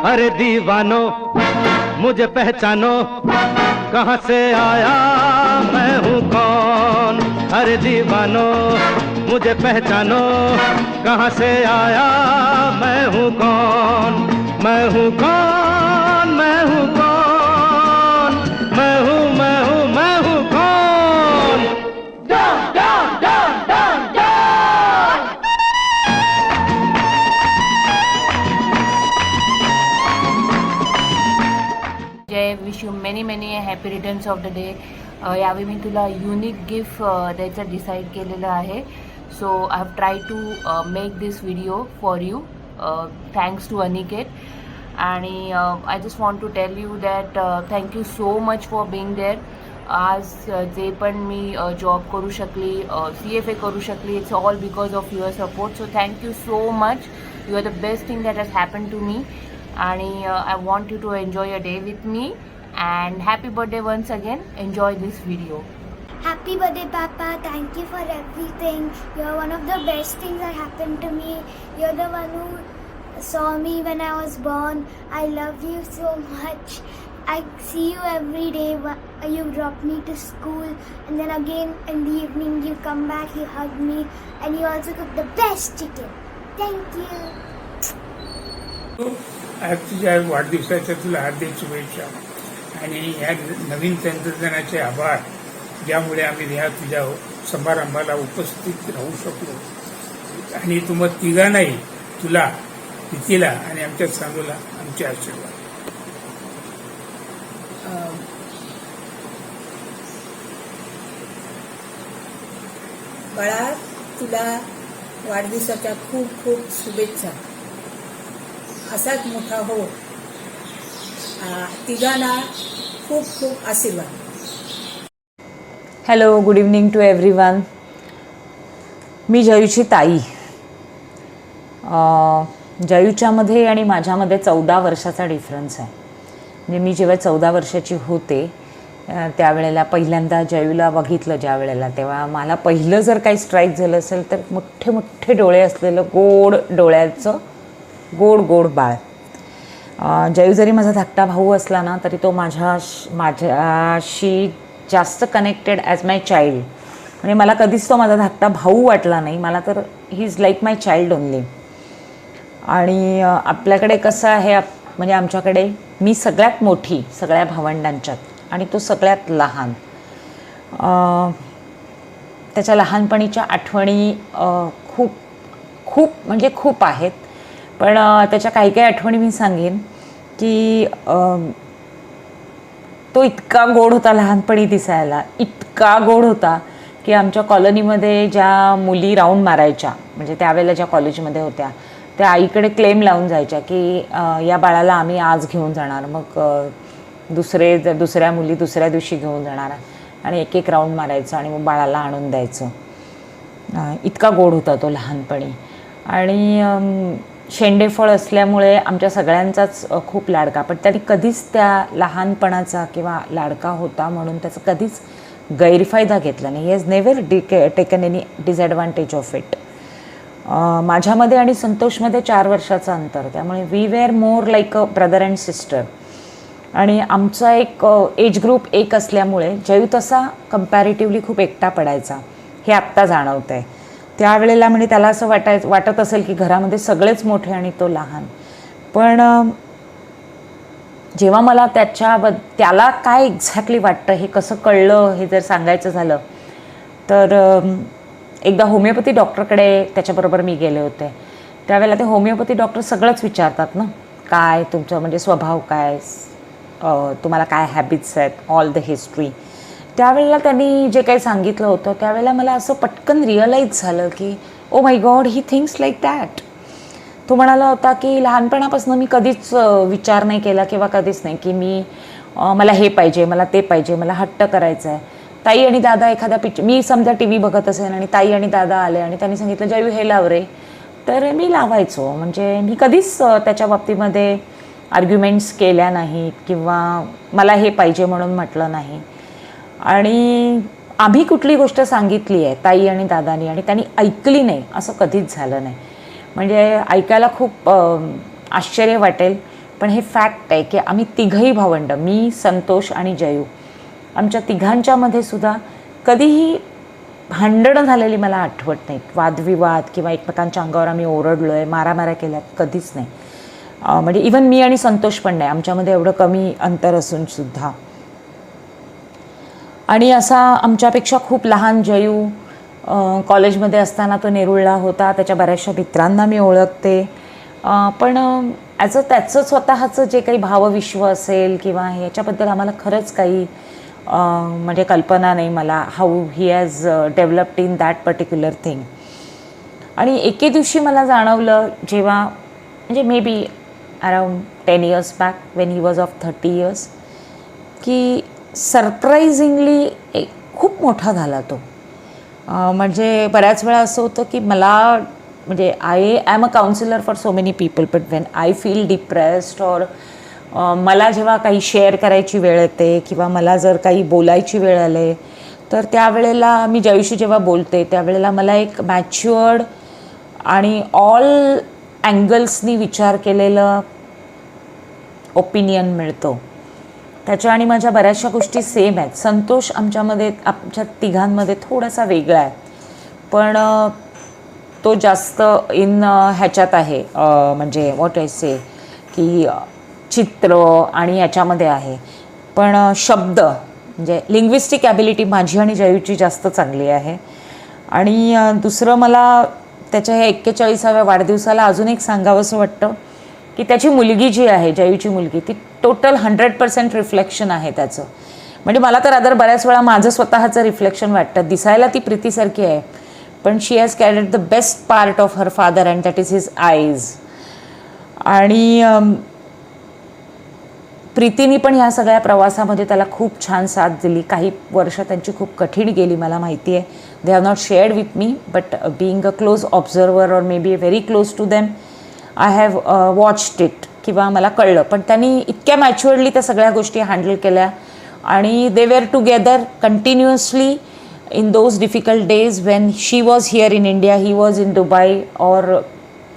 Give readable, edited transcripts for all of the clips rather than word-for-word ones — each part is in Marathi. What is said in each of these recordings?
अरे दीवानो मुझे पहचानो, कहाँ से आया मैं हूँ कौन। अरे दीवानो मुझे पहचानो, कहाँ से आया मैं हूँ कौन। मैं हूँ कौन, मैं हूँ कौन, मैं हूँ मैं हूँ मैं हूँ कौन। Don don don don don. Jay, wish you many happy returns of the day. यावेळी मी तुला युनिक गिफ्ट द्यायचं डिसाईड केलेलं आहे. So I have try to make this video for you thanks to Aniket. आणि I just want to tell you that thank you so much for being there. आज जे पण मी जॉब करू शकली, CFA करू शकली, it's all because of your support. So thank you so much. You are the best thing that has happen to me. आणि I want you to enjoy your day with me, and happy birthday once again. Enjoy this video. Happy birthday, Papa. Thank you for everything. You're one of the best things that happened to me. You're the one who saw me when I was born. I love you so much. I see you every day. You drop me to school, and then again in the evening you come back, you hug me, and you also cook the best chicken. Thank you. आज तुझ्या वाढदिवसाच्या तुला हार्दिक शुभेच्छा आणि ह्या नवीन तंत्रज्ञानाचे आभार, ज्यामुळे आम्ही ह्या तुझ्या समारंभाला उपस्थित राहू शकलो. आणि तुम्हा तिघांनाही, तुला, तिथीला आणि आमच्या सांगूला आमचे आशीर्वाद. बाळा, तुला वाढदिवसाच्या खूप खूप शुभेच्छा. असाच मोठा हो. तिघांना खूप खूप आशीर्वाद. Hello, good evening to everyone. मी जयूची ताई. जयूच्यामध्ये आणि माझ्यामध्ये 14 वर्षाचा डिफरन्स आहे. म्हणजे मी जेव्हा 14 वर्षाची होते त्यावेळेला पहिल्यांदा जयूला बघितलं ज्या वेळेला, तेव्हा मला पहिलं जर काही स्ट्राईक झालं असेल तर मोठे मोठे डोळे असलेलं गोड डोळ्याचं गोड गोड बाळ. जयू जरी माझा धाकटा भाऊ असला ना, तरी तो माझ्याशी जास्त कनेक्टेड ॲज माय चाइल्ड. म्हणजे मला कधीच तो माझा धाकटा भाऊ वाटला नाही. मला तर he is like my child only. आणि आपल्याकडे कसं आहे, म्हणजे आमच्याकडे मी सगळ्यात मोठी सगळ्या भावंडांच्यात आणि तो सगळ्यात लहान. त्याच्या लहानपणीच्या आठवणी खूप खूप म्हणजे खूप आहेत. पण त्याच्या काही काही आठवणी मी सांगेन की तो इतका गोड होता लहानपणी दिसायला, इतका गोड होता की आमच्या कॉलनीमध्ये ज्या मुली राऊंड मारायच्या, म्हणजे त्यावेळेला ज्या कॉलेजमध्ये होत्या, त्या आईकडे क्लेम लावून जायच्या की या बाळाला आम्ही आज घेऊन जाणार, मग दुसऱ्या मुली दुसऱ्या दिवशी घेऊन जाणार, आणि एक एक राऊंड मारायचं आणि मग बाळाला आणून द्यायचं. इतका गोड होता तो लहानपणी. आणि शेंडेफळ असल्यामुळे आमच्या सगळ्यांचाच खूप लाडका. पण त्याने कधीच त्या लहानपणाचा किंवा लाडका होता म्हणून त्याचा कधीच गैरफायदा घेतला नाही. He has never taken any disadvantage of it. माझ्यामध्ये आणि संतोषमध्ये 4 वर्षाचं अंतर, त्यामुळे we were more like a brother and sister. आणि आमचा एक एज ग्रुप एक असल्यामुळे जयू तसा कम्पॅरेटिव्हली खूप एकटा पडायचा, हे आत्ता जाणवतं आहे. त्यावेळेला म्हणजे त्याला असं वाटत असेल की घरामध्ये सगळेच मोठे आणि तो लहान. पण जेव्हा मला त्याला काय एक्झॅक्टली वाटतं हे कसं कळलं, हे जर सांगायचं झालं तर एकदा होमिओपॅथी डॉक्टरकडे त्याच्याबरोबर मी गेले होते. त्यावेळेला ते होमिओपॅथी डॉक्टर सगळंच विचारतात ना, काय तुमचं म्हणजे स्वभाव काय, तुम्हाला काय हॅबिट्स आहेत, ऑल द हिस्ट्री. त्यावेळेला त्यांनी जे काही सांगितलं होतं त्यावेळेला मला असं पटकन रिअलाईज झालं की oh my God, he thinks like that. तो म्हणाला होता की लहानपणापासून मी कधीच विचार नाही केला किंवा कधीच नाही की मला हे पाहिजे, मला ते पाहिजे, मला हट्ट करायचं आहे. ताई आणि दादा एखादा मी समजा TV बघत असेल आणि ताई आणि दादा आले आणि त्यांनी सांगितलं जयू हे लाव रे, तर मी लावायचो. म्हणजे मी कधीच त्याच्या बाबतीमध्ये आर्ग्युमेंट्स केल्या नाहीत किंवा मला हे पाहिजे म्हणून म्हटलं नाही. आणि आम्ही कुठली गोष्ट सांगितली आहे ताई आणि दादानी आणि त्यांनी ऐकली नाही असं कधीच झालं नाही. म्हणजे ऐकायला खूप आश्चर्य वाटेल, पण हे फॅक्ट आहे की आम्ही तिघंही भावंड, मी, संतोष आणि जयू, आमच्या तिघांच्यामध्ये सुद्धा कधीही भांडणं झालेली मला आठवत नाहीत. वादविवाद किंवा एकमेकांच्या अंगावर आम्ही ओरडलो आहे, मारामाऱ्या केल्यात, कधीच नाही. म्हणजे इवन मी आणि संतोष पण नाही, आमच्यामध्ये एवढं कमी अंतर असूनसुद्धा. आणि असा आमच्यापेक्षा खूप लहान जयू कॉलेजमध्ये असताना तो नेरुळला होता. त्याच्या बऱ्याचशा मित्रांना मी ओळखते. पण त्याचं स्वतःचं जे काही भावविश्व असेल किंवा ह्याच्याबद्दल आम्हाला खरंच काही म्हणजे कल्पना नाही मला, how he has developed in that particular thing. आणि एके दिवशी मला जाणवलं जेव्हा म्हणजे may be around 10 years back when he was of 30 years की सरप्रायझिंगली खूप मोठा झाला तो. म्हणजे बऱ्याच वेळा असं होतं की मला म्हणजे I am a counsellor for so many people, but when I feel depressed और मला जेव्हा काही शेअर करायची वेळ येते किंवा मला जर काही बोलायची वेळ आले तर त्यावेळेला मी जयूशी जेव्हा बोलते त्यावेळेला मला एक मॅच्युअर्ड आणि ऑल अँगल्सनी विचार केलेलं ओपिनियन मिळतो. त्याच्या आणि माझ्या बऱ्याचशा गोष्टी सेम आहेत. संतोष आमच्या तिघांमध्ये थोडासा वेगळा आहे, पण तो जास्त इन ह्याच्यात आहे, म्हणजे व्हॉट आय से की चित्र आणि याच्यामध्ये आहे. पण शब्द म्हणजे लिंग्विस्टिक ॲबिलिटी माझी आणि जयूची जास्त चांगली आहे. आणि दुसरं मला त्याच्या ह्या 41व्या वाढदिवसाला अजून एक सांगावंसं वाटतं की त्याची मुलगी जी आहे, जयूची मुलगी, ती टोटल 100% रिफ्लेक्शन आहे त्याचं. म्हणजे मला तर अदर बऱ्याच वेळा माझं स्वतःचं रिफ्लेक्शन वाटतं. दिसायला ती प्रीतीसारखी आहे, पण she has carried the best part of her father and that is his eyes. आणि प्रीतीने पण ह्या सगळ्या प्रवासामध्ये त्याला खूप छान साथ दिली. काही वर्ष त्यांची खूप कठीण गेली मला माहिती आहे. They have not shared with me, but being a close observer or may be very close to them I have watched it किंवा मला कळलं. पण त्यांनी इतक्या मॅच्युअर्डली त्या सगळ्या गोष्टी हँडल केल्या आणि they were together continuously in those difficult days Wien she was here in India, he was in Dubai, और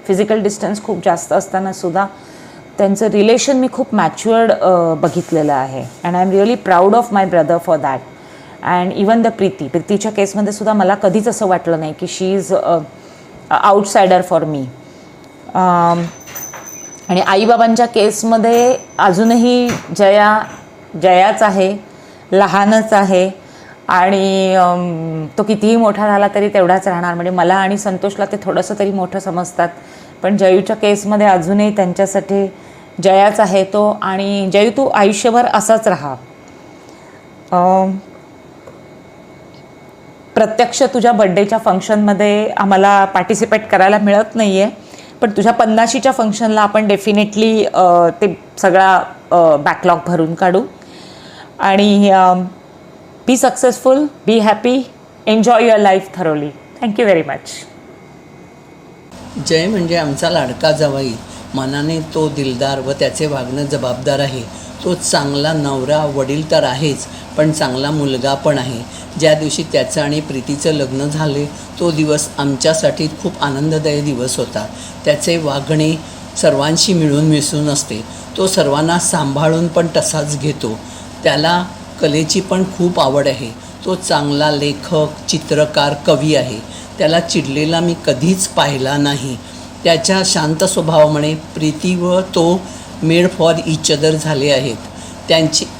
फिजिकल डिस्टन्स खूप जास्त असताना सुद्धा त्यांचं रिलेशन मी खूप मॅच्युअर्ड बघितलेलं आहे. And I am really proud of my brother for that. And even the प्रीतीच्या केसमध्ये सुद्धा मला कधीच असं वाटलं नाही की she is outsider for me. आणि आईबाबांच्या केसमध्ये अजूनही जयाच आहे, लहानच आहे आणि तो कितीही मोठा झाला तरी तेवढाच राहणार. म्हणजे मला आणि संतोषला ते थोडंसं तरी मोठं समजतात, पण जयूच्या केसमध्ये अजूनही त्यांच्यासाठी जयाच आहे तो. आणि जयू, तू आयुष्यभर असाच राहा. प्रत्यक्ष तुझ्या बड्डेच्या फंक्शनमध्ये आम्हाला पार्टिसिपेट करायला मिळत नाही आहे, पण तुझ्या 50शीच्या फंक्शनला आपण डेफिनेटली ते सगळा बॅकलॉग भरून काढू. आणि be successful, be happy, enjoy your life thoroughly. Thank you very much. Jay म्हणजे आमचा लाडका जावई. मनाने तो दिलदार व त्याचे वागणं जबाबदार आहे. तो चांगला नवरा, वडील तर आहेच, पण चांगला मुलगा पण आहे. ज्या दिवशी त्याचं आणि प्रीतीचं लग्न झाले तो दिवस आमच्यासाठी खूप आनंददायी दिवस होता. त्याचे वागणे सर्वांशी मिळून मिसळून असते. तो सर्वांना सांभाळून पण तसाच घेतो. त्याला कलेची पण खूप आवड आहे. तो चांगला लेखक, चित्रकार, कवी आहे. त्याला चिडलेला मी कधीच पाहिला नाही. त्याच्या शांत स्वभावामुळे प्रीती व तो मेड फॉर इच अदर झाले आहेत.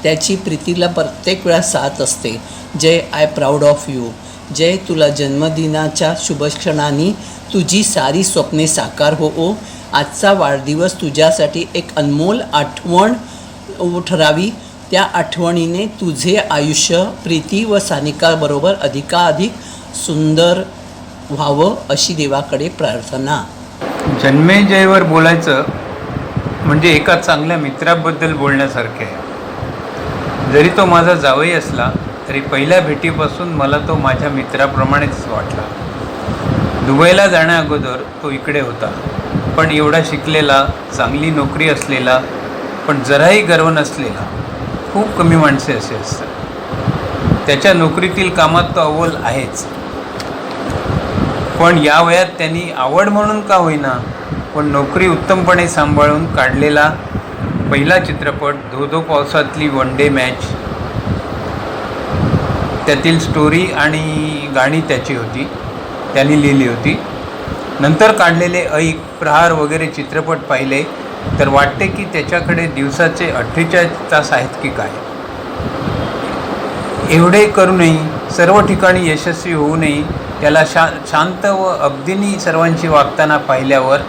त्याची प्रीतीला प्रत्येक वेळा साथ असते. जय, आय प्राऊड ऑफ यू. जय, तुला जन्मदिनाच्या शुभक्षणांनी तुझी सारी स्वप्ने साकार हो. आजचा वाढदिवस तुझ्यासाठी एक अनमोल आठवण ठरावी. त्या आठवणीने तुझे आयुष्य प्रीती व सानिकाबरोबर अधिकाधिक सुंदर व्हावं अशी देवाकडे प्रार्थना. जन्मेजयवर बोलायचं म्हणजे एका चांगल्या मित्राबद्दल बोलण्यासारखे आहे. जरी तो माझा जावई असला तरी पहिल्या भेटीपासून मला तो माझ्या मित्राप्रमाणेच वाटला. दुबईला जाण्या अगोदर तो इकडे होता, पण एवढा शिकलेला, चांगली नोकरी असलेला, पण जराही गर्व नसलेला. खूप कमी माणसे असे असतात. त्याच्या नोकरीतील कामात तो अव्वल आहेच, पण या वयात त्यांनी आवड म्हणून का होईना पण नोकरी उत्तमपणे सांभाळून काढलेला पहिला चित्रपट धो धो पावसातली वन डे मॅच, त्यातील स्टोरी आणि गाणी त्याची होती, त्यांनी लिहिली होती. नंतर काढलेले ऐक, प्रहार वगैरे चित्रपट पाहिले तर वाटते की त्याच्याकडे दिवसाचे 48 तास आहेत की काय. एवढे करूनही, सर्व ठिकाणी यशस्वी होऊनही त्याला शांत व अगदीनी सर्वांशी वागताना पाहिल्यावर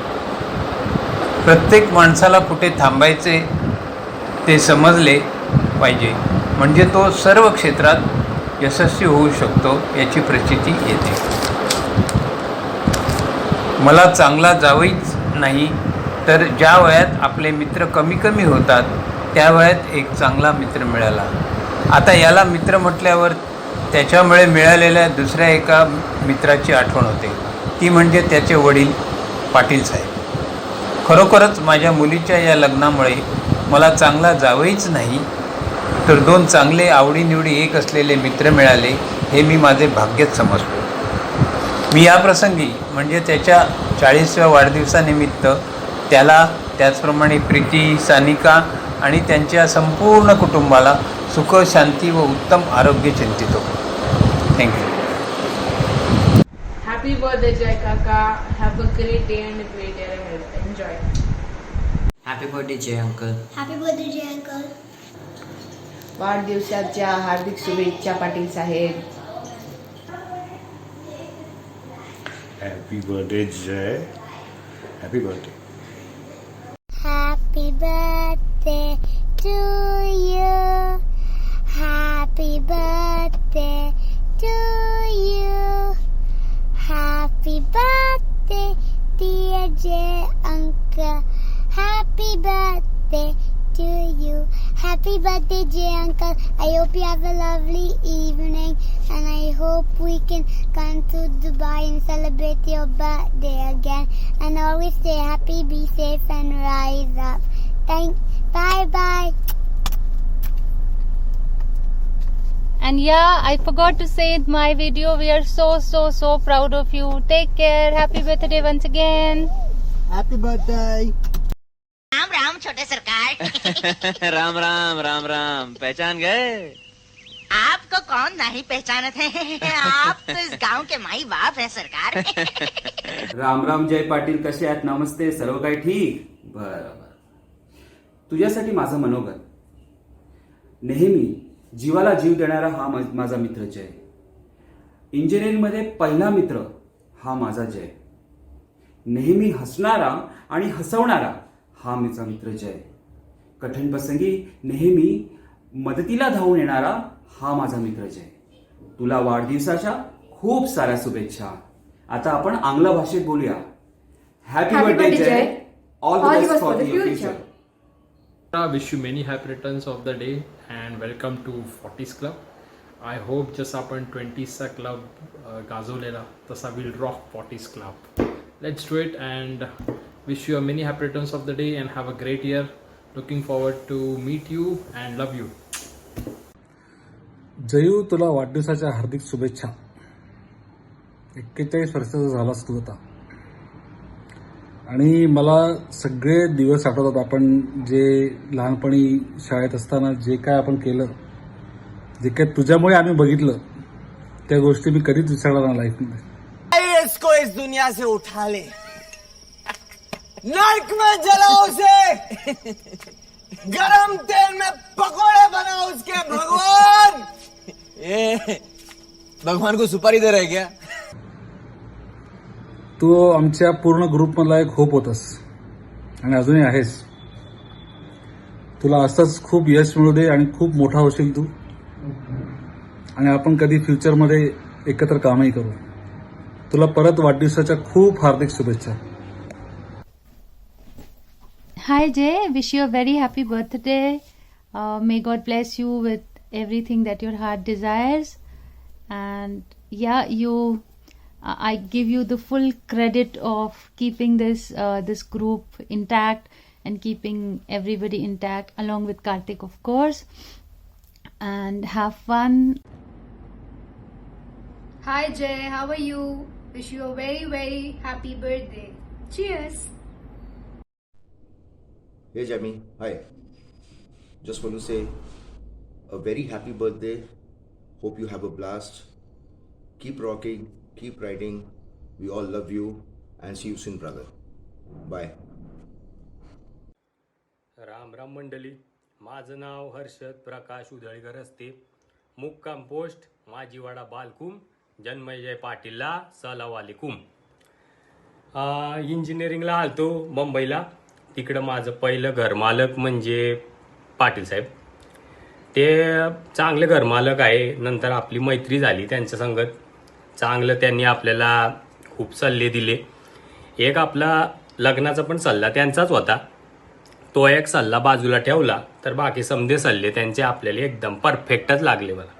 प्रत्येक माणसाला कुठे थांबायचे ते समजले पाहिजे, म्हणजे तो सर्व क्षेत्रात यशस्वी होऊ शकतो याची प्रचिती येते. मला चांगला जावईच नाही तर ज्या वयात आपले मित्र कमी कमी होतात त्या वयात एक चांगला मित्र मिळाला. आता याला मित्र म्हटल्यावर त्याच्यामुळे मिळालेल्या दुसऱ्या एका मित्राची आठवण होते, ती म्हणजे त्याचे वडील पाटील साहेब. खरोखरच माझ्या मुलीच्या या लग्नामुळे मला चांगला जावईच नाही तर 2 चांगले आवडीनिवडी एक असलेले मित्र मिळाले हे मी माझे भाग्यच समजतो. मी या प्रसंगी म्हणजे त्याच्या 40व्या वाढदिवसानिमित्त त्याला, त्याचप्रमाणे प्रीती, सानिका आणि त्यांच्या संपूर्ण कुटुंबाला सुख, शांती व उत्तम आरोग्य चिंतितो. Thank you. Happy birthday, Jay Kaka. Have a great day and a great year ahead. Enjoy. Happy birthday Jay uncle. Happy birthday, Jay Uncle. वाढदिवसाच्या हार्दिक शुभेच्छा पाटील साहेब. Happy birthday, Jay. Happy birthday. Happy birthday to you. Happy birthday to you. Happy birthday, dear Jay Uncle. Happy birthday to you. Happy birthday, Jay Uncle. I hope you have a lovely evening, and I hope we can come to Dubai and celebrate your birthday again. And always stay happy, be safe, and rise up. Bye bye. And yeah, I forgot to say in my video, we are so proud of you. Take care. Happy birthday once again. Happy birthday. Ram Ram छोटे सरकार. राम राम राम राम, पहचान गए? आपको कौन नहीं पहचानत है? आप तो इस गांव के माई बाप है सरकार. राम राम जय पाटील, कसे आहात? नमस्ते, सर्व काही ठीक? बरं. तुझ्यासाठी माझं मनोगत. नेहमी जीवाला जीव देणारा हा माझा मित्र जय. इंजिनिअरिंगमध्ये पहिला मित्र हा माझा जय. नेहमी हसणारा आणि हसवणारा हा माझा मित्र जय. कठीण प्रसंगी नेहमी मदतीला धावून येणारा हा माझा मित्र जय. तुला वाढदिवसाच्या खूप साऱ्या शुभेच्छा. आता आपण आंग्ल भाषेत बोलूया. Happy birthday Jay. All the best for your future. I wish you many happy returns of the day and welcome to 40s Club. I hope जसं आपण 20चा क्लब गाजवलेला तसा we'll rock 40s Club. Let's do it and wish you a many happy returns of the day and have a great year. Looking forward to meet you and love you. Jayu, तुला वाढदिवसाच्या हार्दिक शुभेच्छा. 41 वर्षाचा झालास तू आता. आणि मला सगळे दिवस आठवतात, आपण जे लहानपणी शाळेत असताना जे काय आपण केलं, जे काय तुझ्यामुळे आम्ही बघितलं, त्या गोष्टी मी कधीच विसरणार नाही लाईफमध्ये. इसको इस दुनिया से उठा ले, नर्क में जलाओ उसे, गरम तेल में पकोड़े बनाओ उसके. भगवान, ये भगवान को सुपारी दे रहे क्या? तू आमच्या पूर्ण ग्रुपमधला एक होप होतास आणि अजूनही आहेस. तुला असंच खूप यश मिळू दे आणि खूप मोठा होशील तू, आणि आपण कधी फ्युचरमध्ये एकत्र कामही करू. तुला परत वाढदिवसाच्या खूप हार्दिक शुभेच्छा. Hi Jay, wish you a very happy birthday. May God bless you with everything that your heart desires. And yeah, I give you the full credit of keeping this group intact and keeping everybody intact, along with Karthik, of course. And have fun. Hi Jay, how are you? Wish you a very, very happy birthday. Cheers. Hey Jamie, hi. just want to say a very happy birthday. Hope you have a blast. Keep rocking, keep riding. We all love you and see you soon, brother. Bye. Ram Ram मंडळी, माझं नाव हर्षद प्रकाश उधळीकर असते. मुक्काम पोस्ट माझीवाडा बालकुम. जन्मजय पाटीलला सलाम वालेकुम. इंजिनिअरिंगला आलतो मुंबईला. तिकडं माझं पहिलं घरमालक म्हणजे पाटील साहेब. ते चांगले घरमालक आहे. नंतर आपली मैत्री झाली त्यांच्या संगत. चांगलं त्यांनी आपल्याला खूप सल्ले दिले. एक आपला लग्नाचा पण सल्ला त्यांचाच होता. तो एक सल्ला बाजूला ठेवला तर बाकी समधे सल्ले त्यांचे आपल्याला एकदम परफेक्टच लागले. मला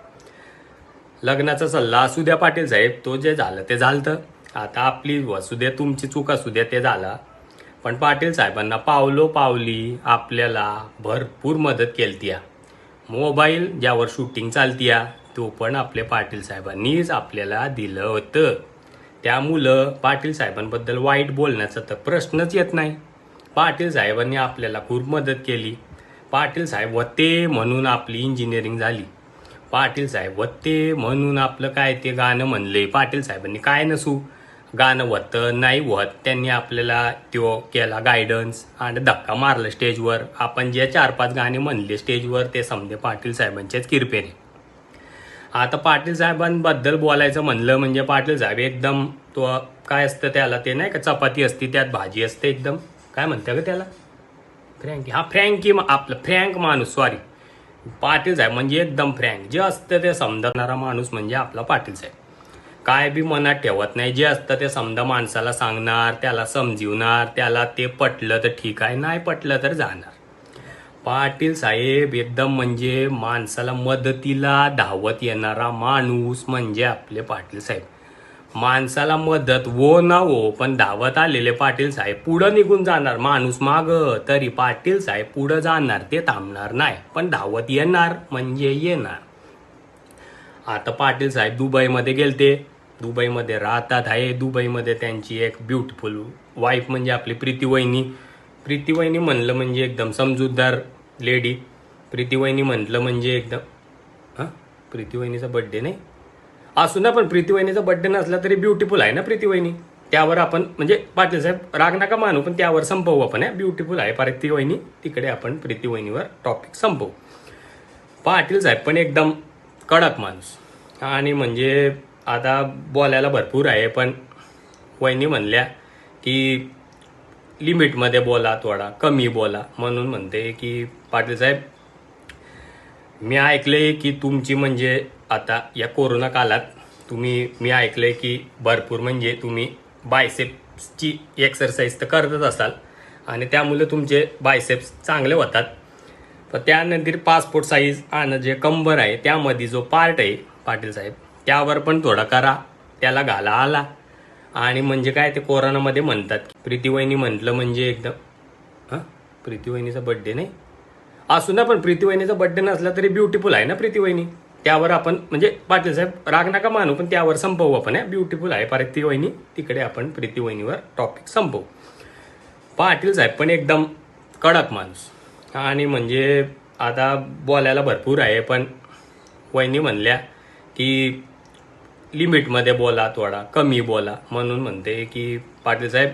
लग्नाचा सल्ला असू द्या पाटील साहेब, तो जे झालं ते झालं. आता आपली असू द्या, तुमची चूक असू द्या, ते झाला. पण पाटील साहेबांना पावली आपल्याला भरपूर मदत केली. मोबाईल ज्यावर शूटिंग चालती तो पण आपल्या पाटील साहेबांनीच आपल्याला दिलं होतं. त्यामुळं पाटील साहेबांबद्दल वाईट बोलण्याचा तर प्रश्नच येत नाही. पाटील साहेबांनी आपल्याला खूप मदत केली. पाटील साहेब होते म्हणून आपली इंजिनिअरिंग झाली. पाटील साहेब होते म्हणून आपलं काय ते गाणं म्हणले. पाटील साहेबांनी काय नसू गाणं होतं नाही होत, त्यांनी आपल्याला तो केला गायडन्स आणि धक्का मारला स्टेजवर. आपण जे 4-5 गाणे म्हणले स्टेजवर ते समजे पाटील साहेबांच्याच किरपेने. आता पाटील साहेबांबद्दल बोलायचं म्हणलं म्हणजे पाटील साहेब एकदम तो काय असतं त्याला ते नाही का, चपाती असते त्यात भाजी असते एकदम, काय म्हणते का त्याला, फ्रँकी. हा फ्रँकी, आपलं फ्रँक माणूस. सॉरी, पाटील साहेब म्हणजे एकदम फ्रँक. जे असतं ते समजणारा माणूस म्हणजे आपला पाटील साहेब. काय बी मनात ठेवत नाही. जे असतं ते समजा माणसाला सांगणार, त्याला समजिवणार. त्याला ते पटलं तर ठीक आहे, नाही पटलं तर जाणार. पाटील साहेब एकदम म्हणजे माणसाला मदतीला धावत येणारा माणूस म्हणजे आपले पाटील साहेब. माणसाला मदत हो ना हो, पण धावत आलेले पाटील साहेब पुढं निघून जाणार. माणूस माग तरी पाटील साहेब पुढं जाणार, ते थांबणार नाही, पण धावत येणार म्हणजे येणार. आता पाटील साहेब दुबईमध्ये गेलते. दुबईमध्ये राहतात आहे. दुबईमध्ये त्यांची एक ब्युटिफुल वाईफ म्हणजे आपली प्रीती वहिनी. प्रीती वहिनी म्हणलं म्हणजे एकदम समजूतदार लेडी. प्रीती वहिनी म्हटलं म्हणजे एकदम प्रीती वहिनीचा बड्डे नाही असू ना, पण प्रीती वहिनीचा बड्डे नसला तरी ब्युटिफुल आहे ना प्रीती वहिनी. त्यावर आपण म्हणजे पाटील साहेब राग नका मानू, पण त्यावर संपवू आपण. ब्युटिफुल आहे प्रीती वहिनी. तिकडे आपण प्रीती वहिनीवर टॉपिक संपवू. पाटील साहेब पण एकदम कडक माणूस. आणि म्हणजे आता बोलायला भरपूर आहे, पण वहिनी म्हणल्या की लिमिटमध्ये बोला, थोडा कमी बोला. म्हणून म्हणते की पाटील साहेब मी ऐकले की तुमची म्हणजे आता या कोरोना काळात मी ऐकले की भरपूर म्हणजे तुम्ही बायसेप्सची एक्सरसाइज तर करतच असाल आणि त्यामुळे तुमचे बायसेप्स चांगले होतात. पण त्यानंतर पासपोर्ट साईज आणि जे कंबर आहे त्यामध्ये जो पार्ट आहे पाटील साहेब त्यावर पण थोडा करा, त्याला घाला आला. आणि म्हणजे काय ते कोरोनामध्ये म्हणतात. प्रीती वहिनी म्हटलं म्हणजे एकदम प्रीती वहिनीचा बड्डे नाही असू ना, पण प्रीती वहिनीचा बड्डे नसला तरी ब्युटिफुल आहे ना प्रीती वहिनी. त्यावर आपण म्हणजे पाटील साहेब राग नका मानू, पण त्यावर संपवू आपण. ब्युटिफुल आहे प्रीती वहिनी. तिकडे आपण प्रीती वहिनीवर टॉपिक संपवू. पाटील साहेब पण एकदम कडक माणूस. आणि म्हणजे आता बोलायला भरपूर आहे, पण वहिनी म्हणल्या की लिमिटमध्ये बोला, थोडा कमी बोला. म्हणून म्हणते की पाटील साहेब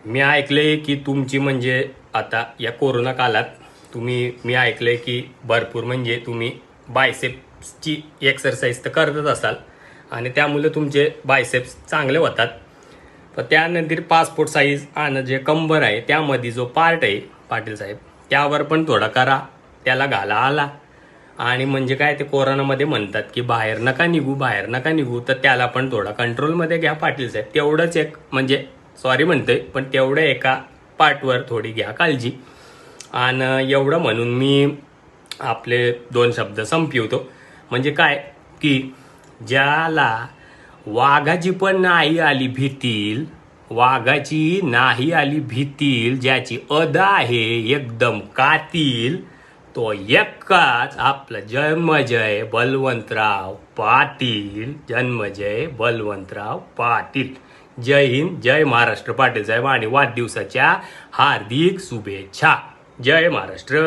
मी ऐकले की तुमची म्हणजे आता या कोरोना काळात मी ऐकले की भरपूर म्हणजे तुम्ही बायसेप्सची एक्सरसाइज तर करतच असाल आणि त्यामुळे तुमचे बायसेप्स चांगले होतात. पण त्यानंतर पासपोर्ट साईज आणि जे कंबर आहे त्यामध्ये जो पार्ट आहे पाटील साहेब त्यावर पण थोडा करा, त्याला घाला आला. आणि म्हणजे काय ते कोरोनामध्ये म्हणतात की बाहेर नका निघू, तर त्याला पण थोडा कंट्रोलमध्ये घ्या पाटील साहेब. तेवढंच एक म्हणजे सॉरी म्हणतोय, पण तेवढं एका पार्टवर थोडी घ्या काळजी. आणि एवढं म्हणून मी आपले 2 शब्द संपवतो. म्हणजे काय की ज्याला वाघाची पण नाही आली भीतील, ज्याची अदा आहे एकदम कातील, तो एकाच आपला जन्मजय बलवंतराव पाटील. जय हिंद, जय महाराष्ट्र. पाटील साहेब आणि वाढदिवसाच्या हार्दिक शुभेच्छा. जय Maharashtra.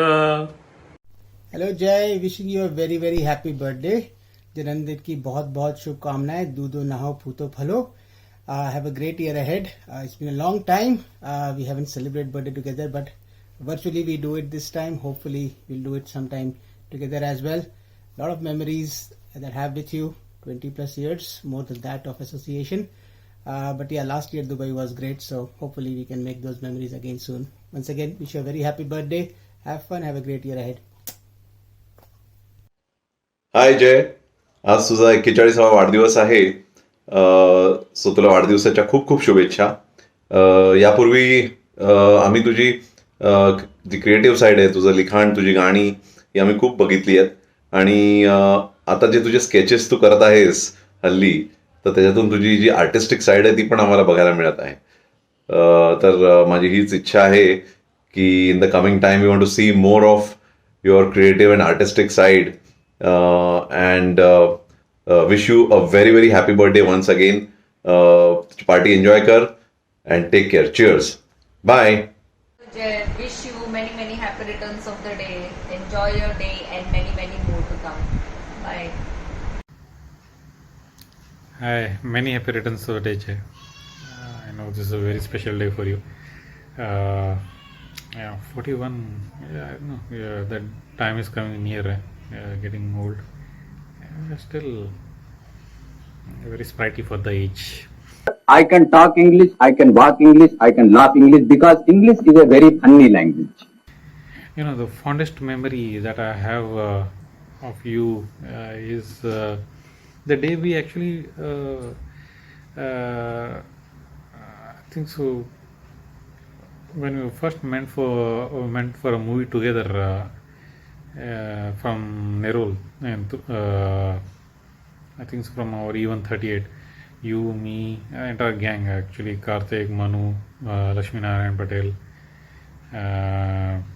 Hello Jay, wishing you a very very happy birthday. जन्मदिन की बहुत बहुत शुभकामनाएं. दूधो नहाओ फूतो फलो. Have a great year ahead. It's been a long time. We haven't celebrated birthday together, but virtually we do it this time. Hopefully we'll do it sometime together as well. Lot of memories that I have with you. 20 plus years, more than that of association. But yeah, last year Dubai was great, so hopefully we can make those memories again soon. Once again, wish you a very happy birthday. Have fun. Have a great year ahead. हाय जय, आज तुझा 41वा वाढदिवस आहे. सो तुला वाढदिवसाच्या खूप खूप शुभेच्छा. यापूर्वी आम्ही तुझी जी क्रिएटिव्ह साईड आहे, तुझं लिखाण, तुझी गाणी ही आम्ही खूप बघितली आहेत. आणि आता जे तुझे स्केचेस तू करत आहेस हल्ली, तर त्याच्यातून तुझी जी आर्टिस्टिक साईड आहे ती पण आम्हाला बघायला मिळत आहे. तर माझी हीच इच्छा आहे की in the coming time you want to see more of your creative and artistic side. And wish you a very very happy birthday once again. Party enjoy kar and take care. Cheers. Bye. Jay, wish you many many happy returns of the day. Enjoy your day and many many more to come. Bye. Hi, many happy returns of the day, Jay. I know this is a very special day for you. 41. Yeah, I know. Yeah, that time is coming near. Getting old. Still very sprightly for the age. I can talk English, I can walk English, I can laugh English, because English is a very funny language. You know, the fondest memory that I have of you is the day we actually I think so, when we first went for a movie together. From Nerul, and I think from our E138, you, me, entire gang actually, Karthik, Manu, Lakshmi Narayan Patel,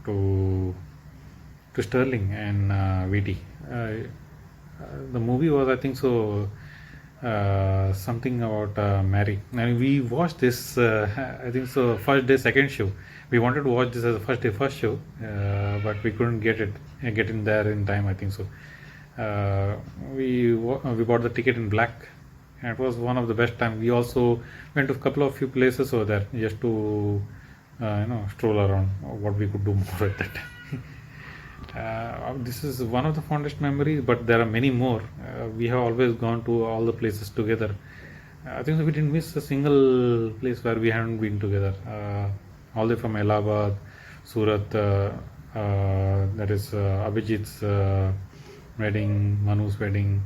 to Sterling and VT. The movie was, I think so, something about Mary. And we watched this, I think so, first day, second show. We wanted to watch this as a first day, first show, but we couldn't get in there in time, I think so. We bought the ticket in black, and it was one of the best time. We also went to a couple of few places over there just to stroll around what we could do more at that time. This is one of the fondest memories, but there are many more. We have always gone to all the places together. I think we didn't miss a single place where we haven't been together. All the way from Allahabad, Surat, that is Abhijit's wedding, Manu's wedding,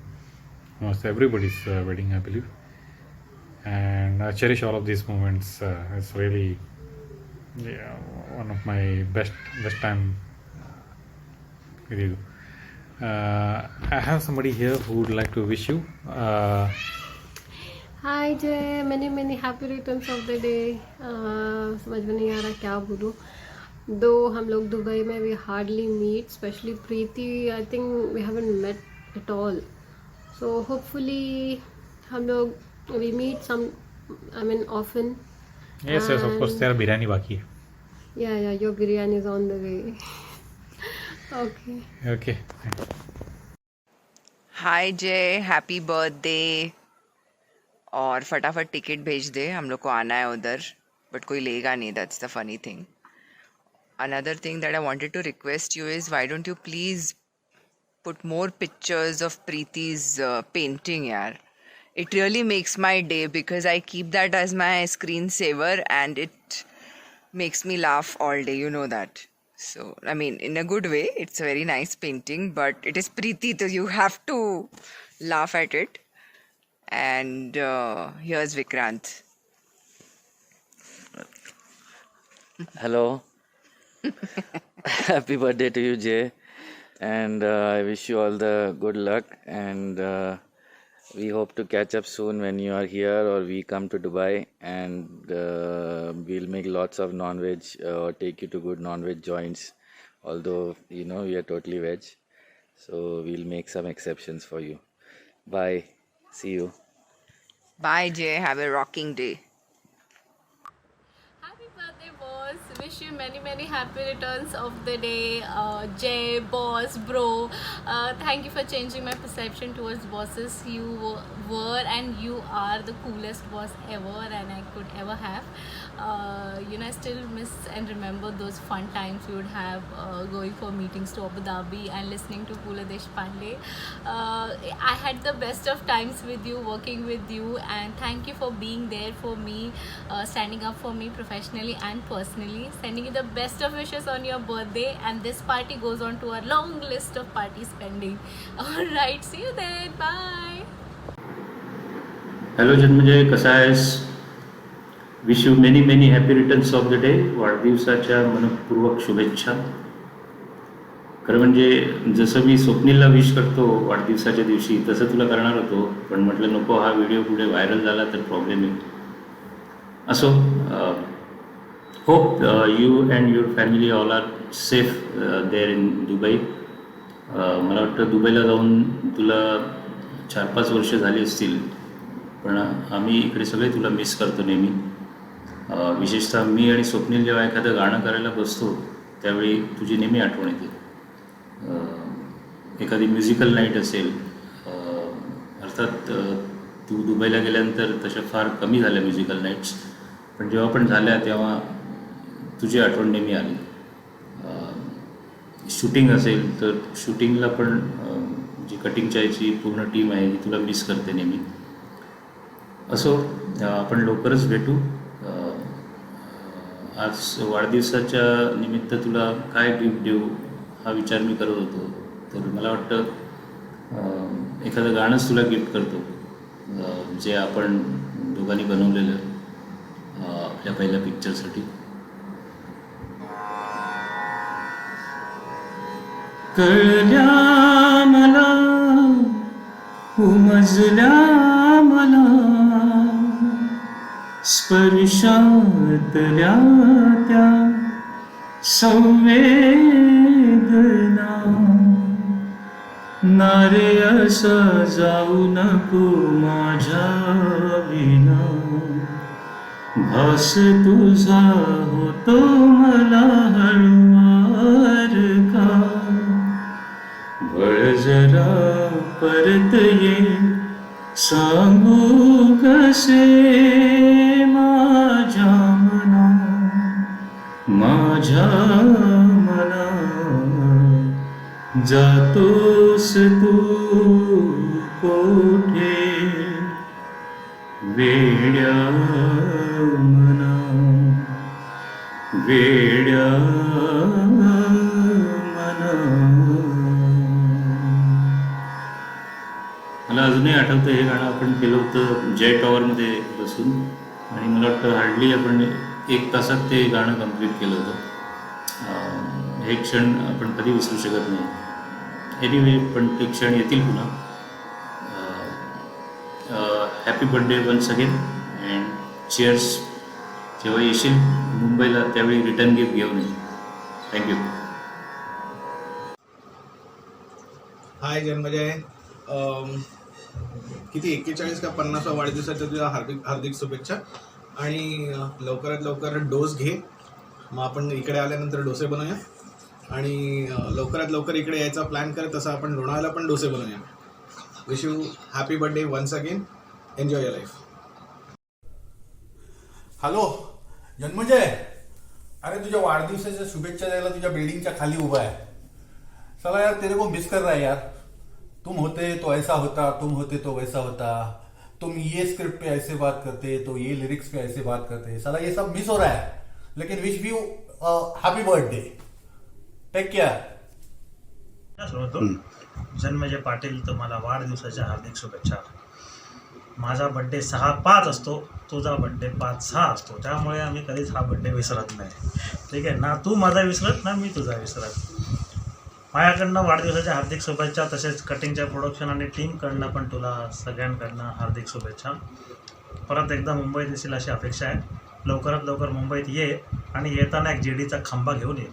almost everybody's wedding, I believe. And I cherish all of these moments. It's really one of my best time with you. I have somebody here who would like to wish you. हाय जय, मैनी मैनी happy returns of the day. समझ में नहीं आ रहा क्या बोलूँ. दो हम लोग दुबई में we hardly meet, specially Preeti. I think we haven't met at all. So hopefully हम लोग we meet some, I mean often. Yes, of course. तेरा बिरयानी बाकी है. Yeah, your biryani is on the way. Okay. Hi Jay, happy birthday. और फटाफट टिकट भेज दे, हम लोग को आना है उधर, बट कोई लेगा नहीं. That's the funny thing. Another thing that I wanted to request you is, why don't you please put more pictures of Preeti's painting यार. It really makes my day because I keep that as my screensaver and it makes me laugh all day, you know that. So, I mean, in a good way, it's a very nice painting, but it is Preeti, so you have to laugh at it. And here's Vikrant. Hello. Happy birthday to you, Jay. And I wish you all the good luck. And we hope to catch up soon when you are here or we come to Dubai. And we'll make lots of non-veg or take you to good non-veg joints. Although, you know, we are totally veg. So we'll make some exceptions for you. Bye. See you. Bye, Jay. Have a rocking day. Happy birthday, boss. wish you many happy returns of the day, Jay, boss, bro. Thank you for changing my perception towards bosses. You were and you are the coolest boss ever and I could ever have. I still miss and remember those fun times we would have going for meetings to Abu Dhabi and listening to Pula Deshpande. I had the best of times with you, working with you, and thank you for being there for me, standing up for me professionally and personally. Sending you the best of wishes on your birthday, and this party goes on to our long list of party spending. Alright, see you then. Bye. Hello Janmejay, कसा आहेस? Wish you many happy returns of the day. वाढदिवसाच्या मनपूर्वक शुभेच्छा. खरं म्हणजे जसं मी स्वप्नीलला विश करतो वाढदिवसाच्या दिवशी तसं तुला करणार होतो, पण म्हटलं नको, हा व्हिडिओ पुढे व्हायरल झाला तर प्रॉब्लेम येईल. असो, hope you and your family all are safe there in Dubai. मला वाटतं दुबईला जाऊन तुला 4-5 वर्ष झाली असतील, पण आम्ही इकडे सगळे तुला मिस करतो नेहमी. विशेषतः मी आणि स्वप्नील जेव्हा एखादं गाणं करायला बसतो त्यावेळी तुझी नेहमी आठवण येते. एखादी म्युझिकल नाईट असेल, अर्थात तू दुबईला गेल्यानंतर तशा फार कमी झाल्या म्युझिकल नाईट्स, पण जेव्हा पण झाल्या तेव्हा तुझी आठवण नेहमी आली. शूटिंग असेल तर शूटिंगला पण जी कटिंगच्या याची पूर्ण टीम आहे ती तुला मिस करते नेहमी. असो, आपण लवकरच भेटू. आज वाढदिवसाच्या निमित्त तुला काय गिफ्ट देऊ हा विचार मी करत होतो, तर मला वाटतं एखादं गाणंच तुला गिफ्ट करतो, जे आपण दोघांनी बनवलेलं आपल्या पहिल्या पिक्चरसाठी. कळल्या मला, उमजल्या मला, स्पर्शातल्या त्या संवेदना, नारे असं जाऊ नको माझ्या विना, भास तुझा होतो मला हळुवार का, बळ जरा परत ये, सांगू कसे माझ्या मना, माझ्या मना, जातोस तू कोठे वेड्या मना, वेड्या मना. मला अजूनही आठवतं हे गाणं आपण केलं होतं जय टॉवरमध्ये बसून, आणि मला वाटतं हार्डली आपण 1 तासात ते गाणं कंप्लीट केलं होतं. हे क्षण आपण कधी विसरू शकत नाही. एनिवे, पण ते क्षण येतील पुन्हा. Happy birthday once again and cheers. जेव्हा येशील मुंबईला त्यावेळी रिटर्न गिफ्ट घेऊन ये. थँक्यू. हाय जन्मजय, किती 41 का 50 वाढदिवसाच्या तुझ्या हार्दिक शुभेच्छा. आणि लवकरात लवकर डोस घे, मग आपण इकडे आल्यानंतर डोसे बनवूया. आणि लवकरात लवकर इकडे यायचा प्लॅन कर, तसं आपण लोणावळ्याला पण डोसे बनवूया. Wish you happy birthday once again. Enjoy your life. Hello Janmajay, अरे तुझ्या वाढदिवसाच्या शुभेच्छा द्यायला तुझ्या बिल्डिंगच्या खाली उभा आहे. चला यार, तेरे को मिस कर रहा है यार. तुम होते तो ऐसा होता, तुम होते तो वैसा होता, तुम ये स्क्रिप्ट पे ऐसे बात करते तो ये लिरिक्स पे ऐसे बात करते. साला ये सब मिस हो रहा है, लेकिन wish you happy birthday. Take care. Janmajay Patil, तुम्हाला वाढदिवसाच्या हार्दिक शुभेच्छा. माझा बड्डे 6/5 असतो, तुझा बड्डे 5/6 असतो, त्यामुळे आम्ही कधीच हा बड्डे विसरत नाही. ठीक आहे ना, तू माझा विसरत ना मी तुझा विसरत. माझ्याकडनं वाढदिवसाच्या हार्दिक शुभेच्छा, तसेच कटिंगच्या प्रोडक्शन आणि टीमकडनं पण तुला सगळ्यांकडनं हार्दिक शुभेच्छा. परत एकदा मुंबईत येशील अशी अपेक्षा आहे. लवकरात लवकर मुंबईत ये आणि येताना एक जेडीचा खांबा घेऊन ये.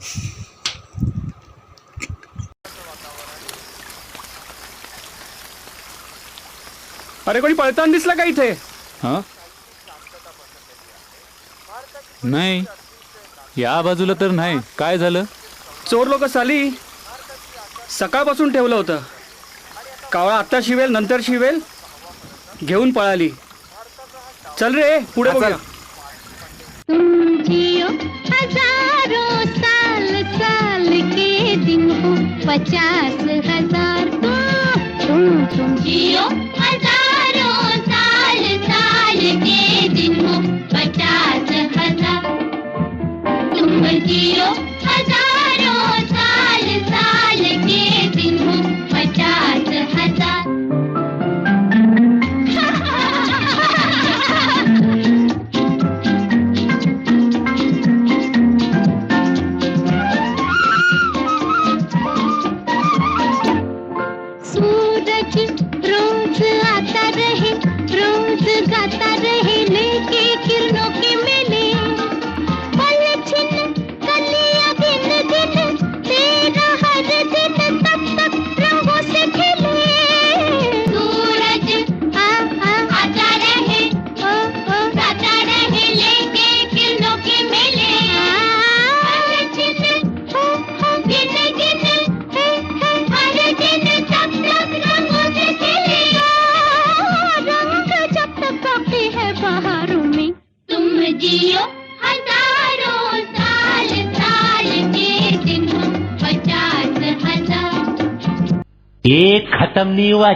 अरे कोणी पळताना दिसला का इथे? हां, नाही. या बाजूला तर नाही. काय झालं? चोर लोक साली सकाळपासून ठेवलं होतं. कावळा आत्ता शिवेल नंतर शिवेल घेऊन पळाली. चल रे पुढे बघूया. तुम जियो हजारों साल साल के दिन हो 50,000 तुम जियो हजारों साल साल के दिन हो 50,000 तुम जियो हजारों साल साल के दिन हो 50,000 सूरज रोज आता रहे रोज गाता रहे लेके किरणों के मेले पल छिन कलियां गिन गिन तेरा हर दिन तब तक रंगों से खेले सूरज आता रहे गाता रहे लेके किरणों के मेले पल छिन गिन गिन हर दिन तब तक रंगों से खेलेगा रंग जब तक बाकी है बहारों में तुम जियो हजारों साल साल के दिन हो 50,000 ये खत्म नहीं हुआ